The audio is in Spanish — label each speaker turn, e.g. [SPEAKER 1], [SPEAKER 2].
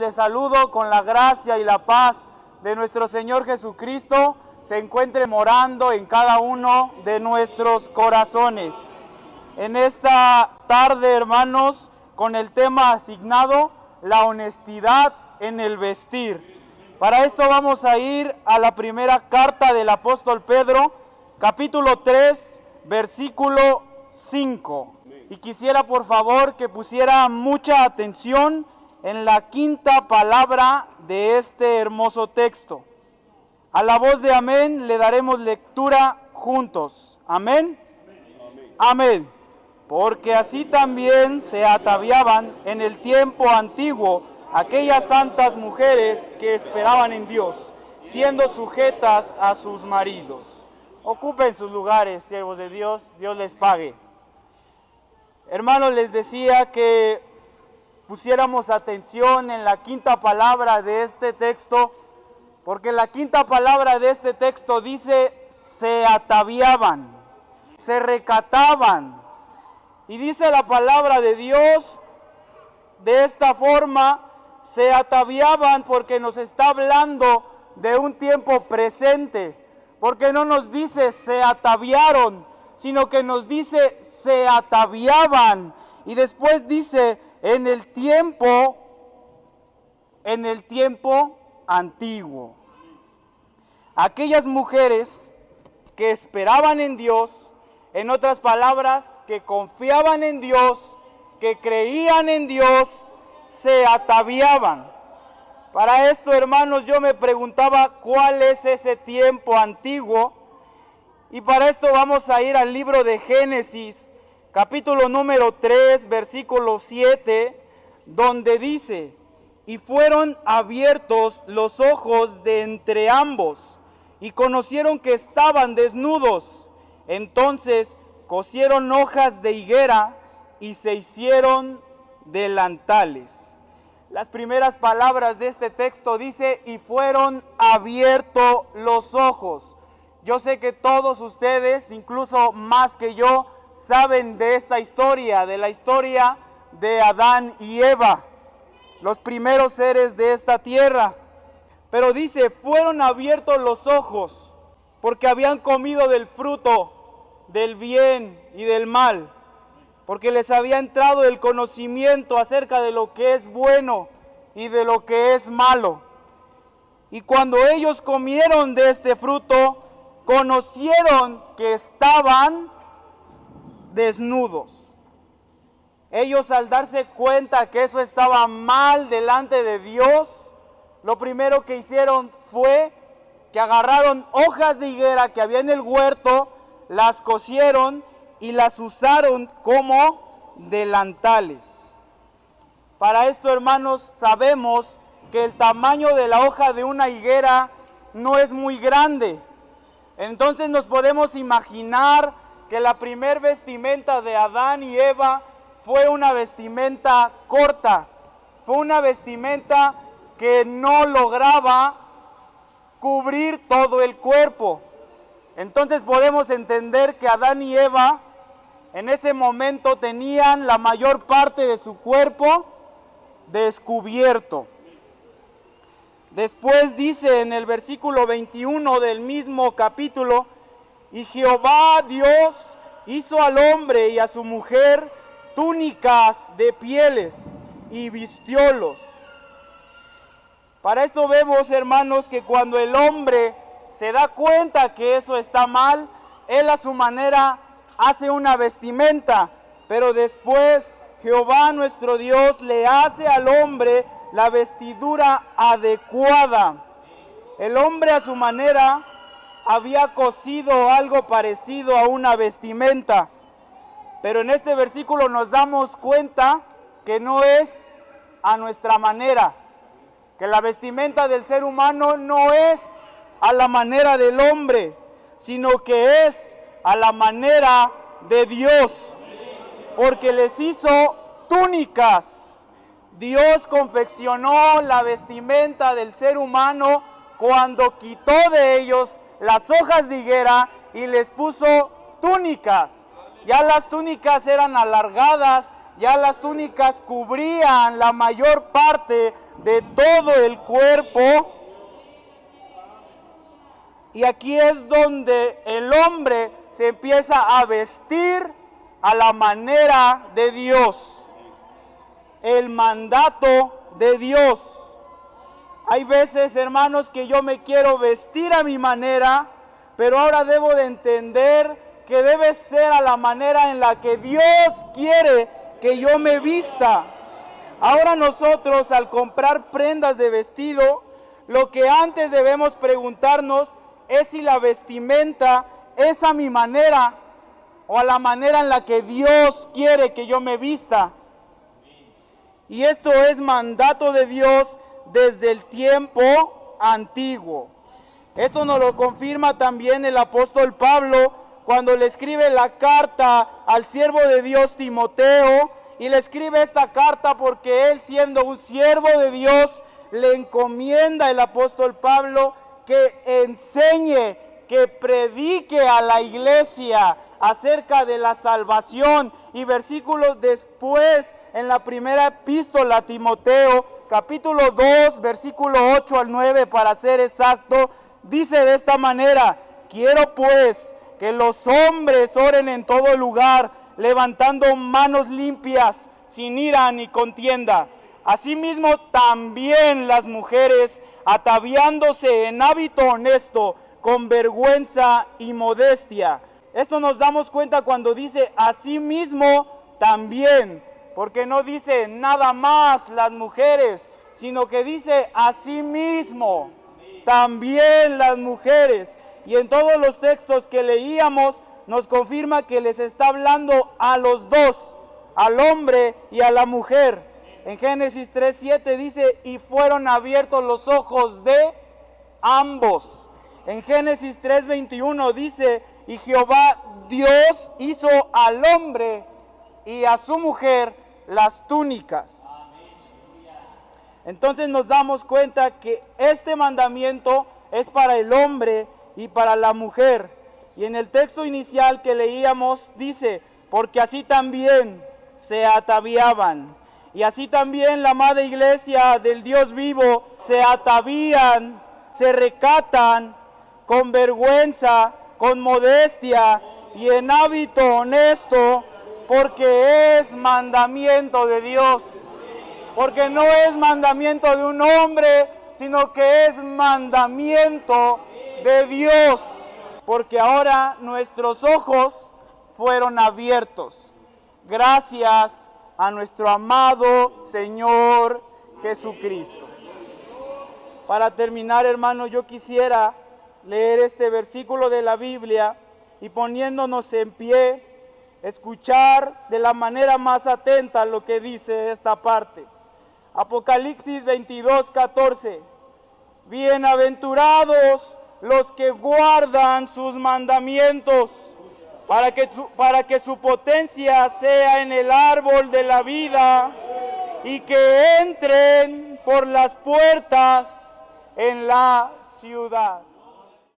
[SPEAKER 1] les saludo con la gracia y la paz de nuestro Señor Jesucristo se encuentre morando en cada uno de nuestros corazones. En esta tarde, hermanos, con el tema asignado, la honestidad en el vestir. Para esto vamos a ir a la primera carta del apóstol Pedro, capítulo 3, versículo 5. Y quisiera por favor que pusiera mucha atención en la quinta palabra de este hermoso texto. A la voz de amén le daremos lectura juntos. Amén. Amén. Porque así también se ataviaban en el tiempo antiguo aquellas santas mujeres que esperaban en Dios, siendo sujetas a sus maridos. Ocupen sus lugares, siervos de Dios, Dios les pague. Hermanos, les decía que pusiéramos atención en la quinta palabra de este texto, porque la quinta palabra de este texto dice: se ataviaban, se recataban. Y dice la palabra de Dios de esta forma: se ataviaban, porque nos está hablando de un tiempo presente, porque no nos dice se ataviaron, sino que nos dice se ataviaban. Y después dice en el tiempo antiguo. Aquellas mujeres que esperaban en Dios, en otras palabras, que confiaban en Dios, que creían en Dios, se ataviaban. Para esto, hermanos, yo me preguntaba cuál es ese tiempo antiguo. Y para esto vamos a ir al libro de Génesis, capítulo número 3, versículo 7, donde dice: y fueron abiertos los ojos de entre ambos, y conocieron que estaban desnudos. Entonces cosieron hojas de higuera y se hicieron delantales. Las primeras palabras de este texto dice: y fueron abiertos los ojos. Yo sé que todos ustedes, incluso más que yo, saben de esta historia, de la historia de Adán y Eva, los primeros seres de esta tierra. Pero dice: fueron abiertos los ojos, porque habían comido del fruto del bien y del mal, porque les había entrado el conocimiento acerca de lo que es bueno y de lo que es malo. Y cuando ellos comieron de este fruto, conocieron que estaban desnudos. Ellos, al darse cuenta que eso estaba mal delante de Dios, lo primero que hicieron fue que agarraron hojas de higuera que había en el huerto, las cosieron y las usaron como delantales. Para esto, hermanos, sabemos que el tamaño de la hoja de una higuera no es muy grande. Entonces nos podemos imaginar que la primer vestimenta de Adán y Eva fue una vestimenta corta, fue una vestimenta que no lograba cubrir todo el cuerpo. Entonces podemos entender que Adán y Eva en ese momento tenían la mayor parte de su cuerpo descubierto. Después dice en el versículo 21 del mismo capítulo: y Jehová Dios hizo al hombre y a su mujer túnicas de pieles y vistiólos. Para esto vemos, hermanos, que cuando el hombre se da cuenta que eso está mal, él a su manera hace una vestimenta, pero después Jehová nuestro Dios le hace al hombre la vestidura adecuada. El hombre a su manera había cosido algo parecido a una vestimenta, pero en este versículo nos damos cuenta que no es a nuestra manera, que la vestimenta del ser humano no es a la manera del hombre, sino que es a la manera de Dios, porque les hizo túnicas. Dios confeccionó la vestimenta del ser humano cuando quitó de ellos las hojas de higuera y les puso túnicas. Ya las túnicas eran alargadas, ya las túnicas cubrían la mayor parte de todo el cuerpo. Y aquí es donde el hombre se empieza a vestir a la manera de Dios. El mandato de Dios. Hay veces, hermanos, que yo me quiero vestir a mi manera, pero ahora debo de entender que debe ser a la manera en la que Dios quiere que yo me vista. Ahora nosotros, al comprar prendas de vestido, lo que antes debemos preguntarnos es si la vestimenta es a mi manera o a la manera en la que Dios quiere que yo me vista. Y esto es mandato de Dios desde el tiempo antiguo. Esto nos lo confirma también el apóstol Pablo cuando le escribe la carta al siervo de Dios Timoteo, y le escribe esta carta porque él, siendo un siervo de Dios, le encomienda el apóstol Pablo que enseñe, que predique a la iglesia acerca de la salvación. Y versículos después, en la primera epístola a Timoteo, capítulo 2, versículo 8 al 9, para ser exacto, dice de esta manera: quiero pues que los hombres oren en todo lugar, levantando manos limpias, sin ira ni contienda. Asimismo también las mujeres, ataviándose en hábito honesto, con vergüenza y modestia. Esto nos damos cuenta cuando dice asimismo también, porque no dice nada más las mujeres, sino que dice asimismo también las mujeres. Y en todos los textos que leíamos nos confirma que les está hablando a los dos, al hombre y a la mujer. En Génesis 3:7 dice: y fueron abiertos los ojos de ambos. En Génesis 3:21 dice: y Jehová Dios hizo al hombre y a su mujer las túnicas. Entonces nos damos cuenta que este mandamiento es para el hombre y para la mujer. Y en el texto inicial que leíamos dice: porque así también se ataviaban. Y así también la amada iglesia del Dios vivo se atavían, se recatan con vergüenza, con modestia y en hábito honesto, porque es mandamiento de Dios. Porque no es mandamiento de un hombre, sino que es mandamiento de Dios. Porque ahora nuestros ojos fueron abiertos, gracias a nuestro amado Señor Jesucristo. Para terminar, hermano, yo quisiera leer este versículo de la Biblia y, poniéndonos en pie, escuchar de la manera más atenta lo que dice esta parte. Apocalipsis 22:14. Bienaventurados los que guardan sus mandamientos, para que su potencia sea en el árbol de la vida, y que entren por las puertas en la ciudad.